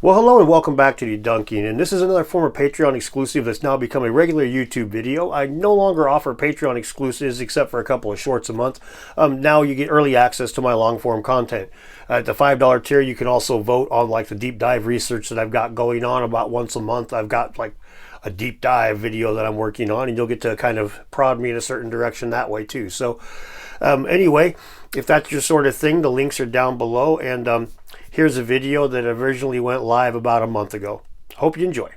Well, hello and welcome back to Debunking, and this is another former Patreon exclusive that's now become a regular YouTube video. I no longer offer Patreon exclusives except for a couple of shorts a month. Now you get early access to my long-form content. At the $5 tier, you can also vote on like the deep dive research that I've got going on about once a month. I've got like a deep dive video that I'm working on, and you'll get to kind of prod me in a certain direction that way too. So anyway, if that's your sort of thing, the links are down below, and here's a video that originally went live about a month ago. Hope you enjoy.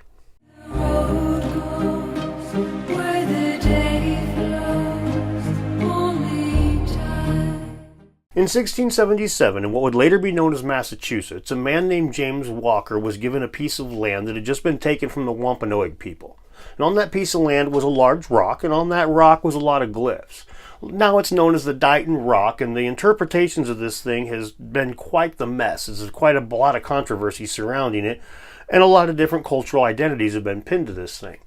In 1677, in what would later be known as Massachusetts, a man named James Walker was given a piece of land that had just been taken from the Wampanoag people. And on that piece of land was a large rock, and on that rock was a lot of glyphs. Now it's known as the Dighton Rock, and the interpretations of this thing has been quite the mess. There's quite a lot of controversy surrounding it, and a lot of different cultural identities have been pinned to this thing.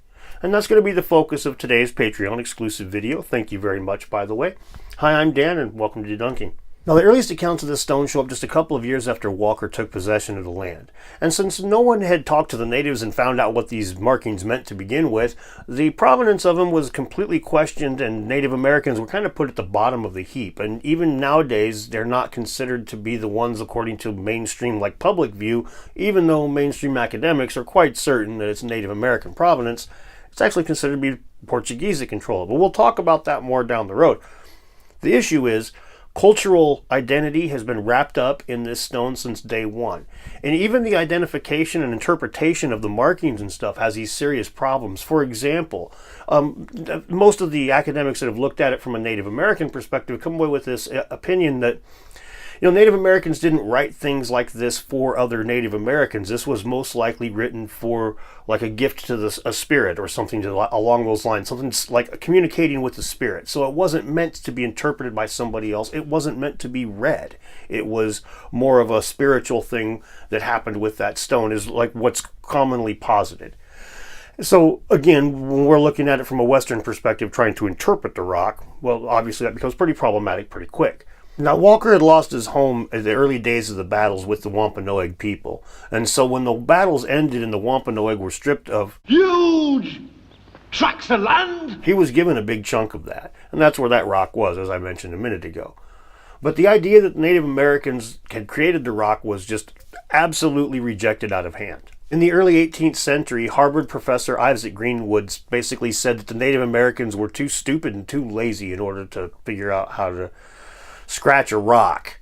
And that's going to be the focus of today's Patreon exclusive video. Thank you very much, by the way. Hi, I'm Dan, and welcome to Debunking. Now, the earliest accounts of this stone show up just a couple of years after Walker took possession of the land. And since no one had talked to the natives and found out what these markings meant to begin with, the provenance of them was completely questioned, and Native Americans were kind of put at the bottom of the heap. And even nowadays, they're not considered to be the ones according to mainstream, like public view, even though mainstream academics are quite certain that it's Native American provenance. It's actually considered to be Portuguese that control it. But we'll talk about that more down the road. The issue is, cultural identity has been wrapped up in this stone since day one. And even the identification and interpretation of the markings and stuff has these serious problems. For example, most of the academics that have looked at it from a Native American perspective come away with this opinion that, Native Americans didn't write things like this for other Native Americans. This was most likely written for like a gift to a spirit or something along those lines, something like communicating with the spirit. So it wasn't meant to be interpreted by somebody else. It wasn't meant to be read. It was more of a spiritual thing that happened with that stone, is like what's commonly posited. So again, when we're looking at it from a Western perspective, trying to interpret the rock, well, obviously that becomes pretty problematic pretty quick. Now, Walker had lost his home in the early days of the battles with the Wampanoag people. And so when the battles ended and the Wampanoag were stripped of huge tracts of land, he was given a big chunk of that. And that's where that rock was, as I mentioned a minute ago. But the idea that Native Americans had created the rock was just absolutely rejected out of hand. In the early 18th century, Harvard professor Isaac Greenwood basically said that the Native Americans were too stupid and too lazy in order to figure out how to scratch a rock.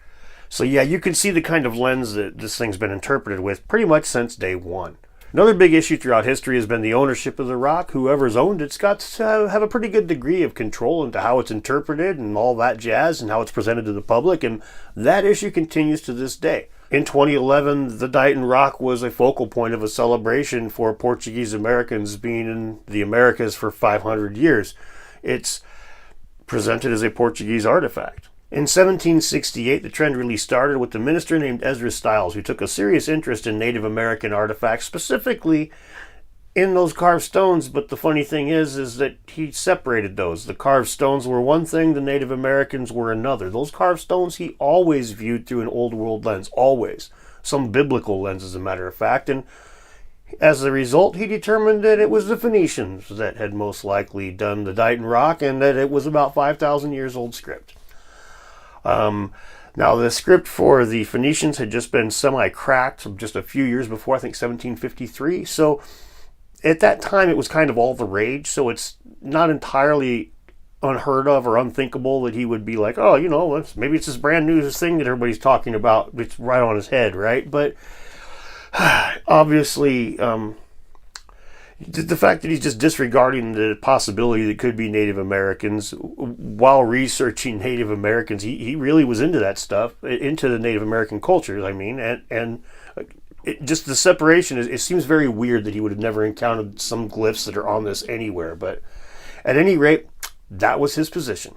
So yeah, you can see the kind of lens that this thing's been interpreted with pretty much since day one. Another big issue throughout history has been the ownership of the rock. Whoever's owned it's got to have a pretty good degree of control into how it's interpreted and all that jazz and how it's presented to the public, and that issue continues to this day. In 2011, the Dighton Rock was a focal point of a celebration for Portuguese Americans being in the Americas for 500 years. It's presented as a Portuguese artifact. In 1768, the trend really started with the minister named Ezra Stiles, who took a serious interest in Native American artifacts, specifically in those carved stones. But the funny thing is that he separated those. The carved stones were one thing, the Native Americans were another. Those carved stones he always viewed through an old world lens, always. Some biblical lens, as a matter of fact. And as a result, he determined that it was the Phoenicians that had most likely done the Dighton Rock, and that it was about 5,000 years old script. Now, the script for the Phoenicians had just been semi-cracked just a few years before, I think 1753. So at that time, it was kind of all the rage. So it's not entirely unheard of or unthinkable that he would be like, oh, maybe it's this brand new thing that everybody's talking about. It's right on his head, right? But obviously, the fact that he's just disregarding the possibility that it could be Native Americans while researching Native Americans, he really was into that stuff, into the Native American cultures, and just the separation, it seems very weird that he would have never encountered some glyphs that are on this anywhere. But at any rate, that was his position.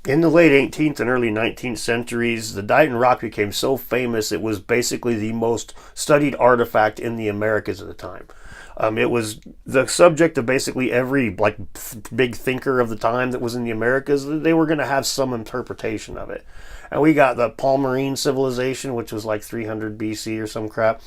In the late 18th and early 19th centuries, the Dighton Rock became so famous it was basically the most studied artifact in the Americas at the time. It was the subject of basically every big thinker of the time that was in the Americas. They were going to have some interpretation of it. And we got the Palmyrene civilization, which was like 300 BC or some crap.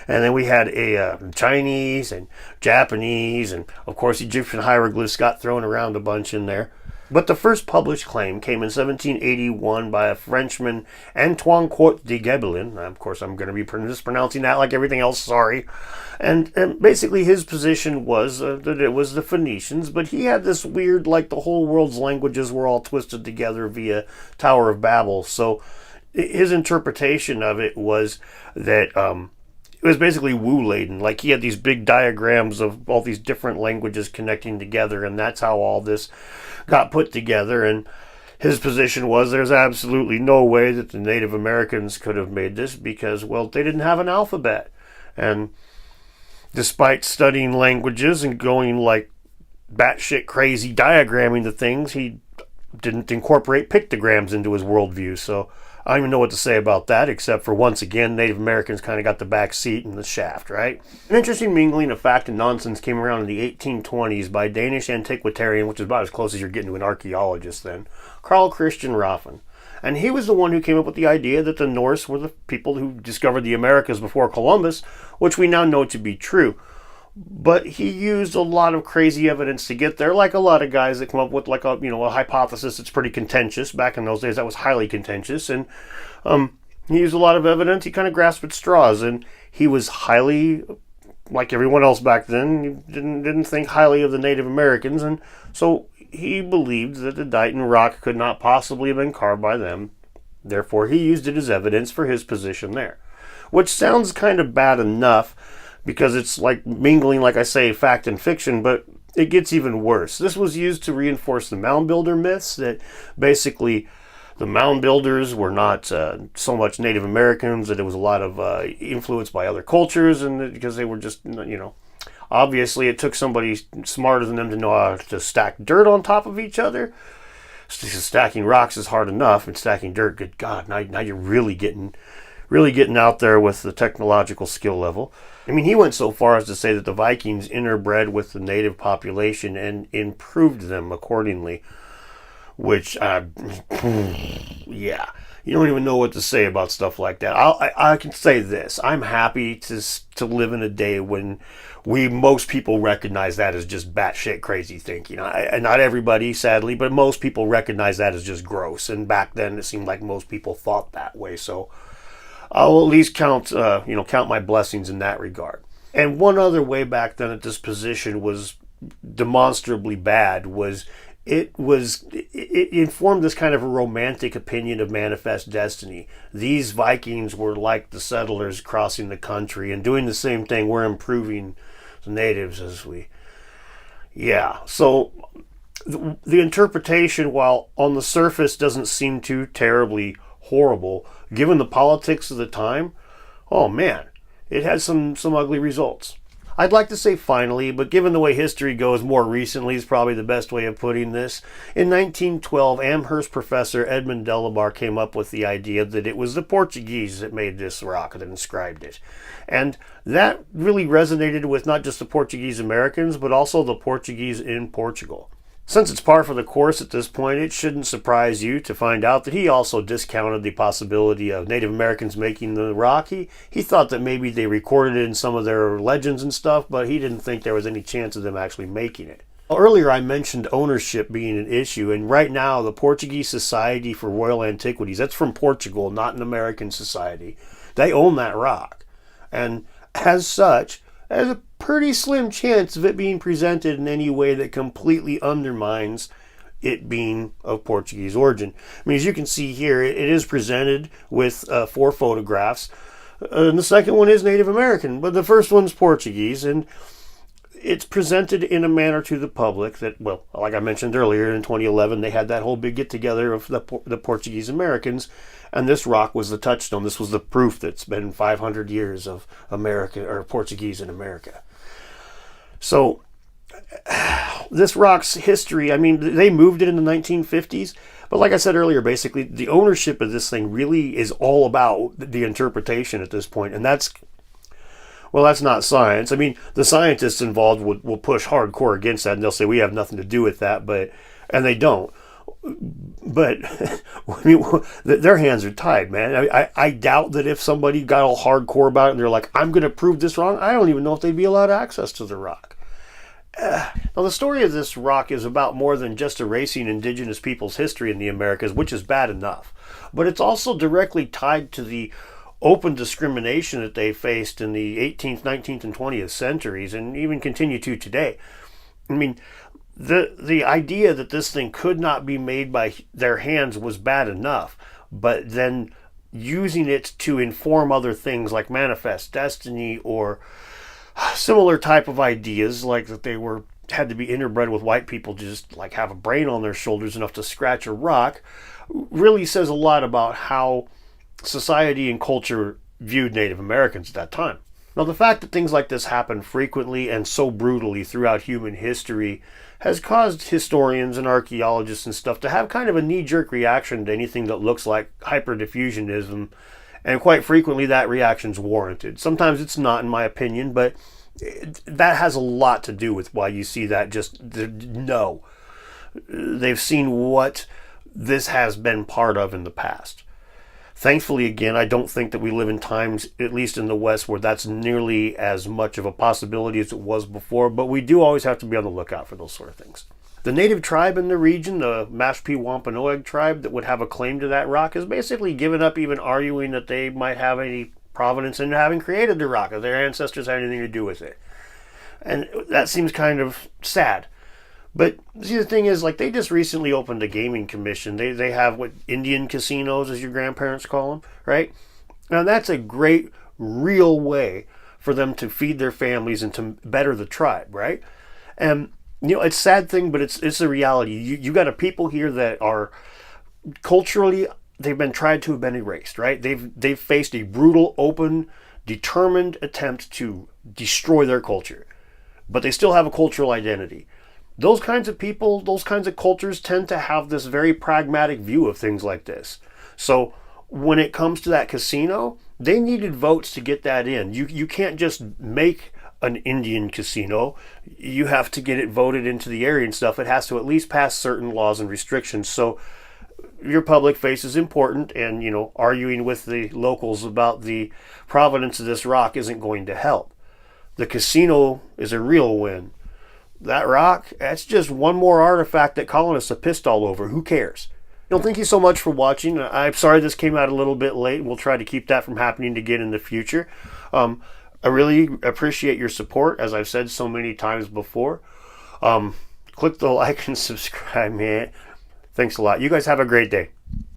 And then we had a Chinese and Japanese, and of course Egyptian hieroglyphs got thrown around a bunch in there. But the first published claim came in 1781 by a Frenchman, Antoine Court de Gebelin. Of course, I'm going to be mispronouncing that like everything else, sorry. And basically his position was that it was the Phoenicians, but he had this weird, like the whole world's languages were all twisted together via Tower of Babel. So his interpretation of it was that it was basically Wu-laden. Like he had these big diagrams of all these different languages connecting together, and that's how all this got put together. And his position was there's absolutely no way that the Native Americans could have made this because, well, they didn't have an alphabet. And despite studying languages and going like batshit crazy diagramming the things, he didn't incorporate pictograms into his worldview. So I don't even know what to say about that, except for, once again, Native Americans kind of got the back seat and the shaft, right? An interesting mingling of fact and nonsense came around in the 1820s by Danish antiquarian, which is about as close as you're getting to an archaeologist then, Carl Christian Raffen. And he was the one who came up with the idea that the Norse were the people who discovered the Americas before Columbus, which we now know to be true. But he used a lot of crazy evidence to get there, like a lot of guys that come up with like a hypothesis that's pretty contentious. Back in those days, that was highly contentious, and he used a lot of evidence. He kind of grasped at straws, and he was highly, like everyone else back then, he didn't think highly of the Native Americans, and so he believed that the Dighton Rock could not possibly have been carved by them. Therefore, he used it as evidence for his position there, which sounds kind of bad enough, because it's like mingling, like I say, fact and fiction, but it gets even worse. This was used to reinforce the mound builder myths, that basically the mound builders were not so much Native Americans, that it was a lot of influence by other cultures, and because they were just, obviously it took somebody smarter than them to know how to stack dirt on top of each other. Stacking rocks is hard enough, and stacking dirt, good God, now you're really getting out there with the technological skill level. I mean, he went so far as to say that the Vikings interbred with the native population and improved them accordingly, which, yeah, you don't even know what to say about stuff like that. I can say this. I'm happy to live in a day when most people recognize that as just batshit crazy thinking. And not everybody, sadly, but most people recognize that as just gross. And back then, it seemed like most people thought that way. So I'll at least count my blessings in that regard. And one other way back then that this position was demonstrably bad was it informed this kind of a romantic opinion of manifest destiny. These Vikings were like the settlers crossing the country and doing the same thing. We're improving the natives So the interpretation, while on the surface doesn't seem too terribly horrible, given the politics of the time, oh man, it had some ugly results. I'd like to say finally, but given the way history goes, more recently is probably the best way of putting this. In 1912, Amherst professor Edmund Delabar came up with the idea that it was the Portuguese that made this rock, that inscribed it. And that really resonated with not just the Portuguese Americans, but also the Portuguese in Portugal. Since it's par for the course at this point, it shouldn't surprise you to find out that he also discounted the possibility of Native Americans making the rock. He thought that maybe they recorded it in some of their legends and stuff, but he didn't think there was any chance of them actually making it. Earlier I mentioned ownership being an issue, and right now the Portuguese Society for Royal Antiquities, that's from Portugal, not an American society, they own that rock. And as such, there's a pretty slim chance of it being presented in any way that completely undermines it being of Portuguese origin. I mean, as you can see here, it is presented with 4 photographs. And the second one is Native American, but the first one's Portuguese, and it's presented in a manner to the public that, well, like I mentioned earlier, in 2011, they had that whole big get-together of the Portuguese Americans, and this rock was the touchstone. This was the proof that it's been 500 years of America, or Portuguese in America. So, this rock's history, I mean, they moved it in the 1950s, but like I said earlier, basically, the ownership of this thing really is all about the interpretation at this point, and that's not science. I mean, the scientists involved will push hardcore against that, and they'll say we have nothing to do with that, and they don't. But I mean, their hands are tied, man. I doubt that if somebody got all hardcore about it and they're like, I'm going to prove this wrong, I don't even know if they'd be allowed access to the rock. Now, the story of this rock is about more than just erasing indigenous people's history in the Americas, which is bad enough. But it's also directly tied to the open discrimination that they faced in the 18th, 19th, and 20th centuries, and even continue to today. I mean, the idea that this thing could not be made by their hands was bad enough, but then using it to inform other things like manifest destiny or similar type of ideas, like that they had to be interbred with white people to just like have a brain on their shoulders enough to scratch a rock, really says a lot about how society and culture viewed Native Americans at that time. Now, the fact that things like this happen frequently and so brutally throughout human history has caused historians and archaeologists and stuff to have kind of a knee-jerk reaction to anything that looks like hyperdiffusionism, and quite frequently that reaction's warranted. Sometimes it's not, in my opinion, but that has a lot to do with why you see that. No. They've seen what this has been part of in the past. Thankfully, again, I don't think that we live in times, at least in the West, where that's nearly as much of a possibility as it was before, but we do always have to be on the lookout for those sort of things. The native tribe in the region, the Mashpee Wampanoag tribe that would have a claim to that rock, has basically given up even arguing that they might have any provenance in having created the rock, or their ancestors had anything to do with it. And that seems kind of sad. But see, the thing is, like, they just recently opened a gaming commission. They have what Indian casinos, as your grandparents call them, right? Now that's a great, real way for them to feed their families and to better the tribe, right? And it's a sad thing, but it's a reality. You got a people here that are culturally, they've been tried to have been erased, right? They've faced a brutal, open, determined attempt to destroy their culture, but they still have a cultural identity. Those kinds of people, those kinds of cultures tend to have this very pragmatic view of things like this. So when it comes to that casino, they needed votes to get that in. You can't just make an Indian casino. You have to get it voted into the area and stuff. It has to at least pass certain laws and restrictions. So your public face is important, and arguing with the locals about the provenance of this rock isn't going to help. The casino is a real win. That rock, that's just one more artifact that colonists have pissed all over. Who cares? Thank you so much for watching. I'm sorry this came out a little bit late. We'll try to keep that from happening again in the future. I really appreciate your support, as I've said so many times before. Click the like and subscribe, man. Thanks a lot. You guys have a great day.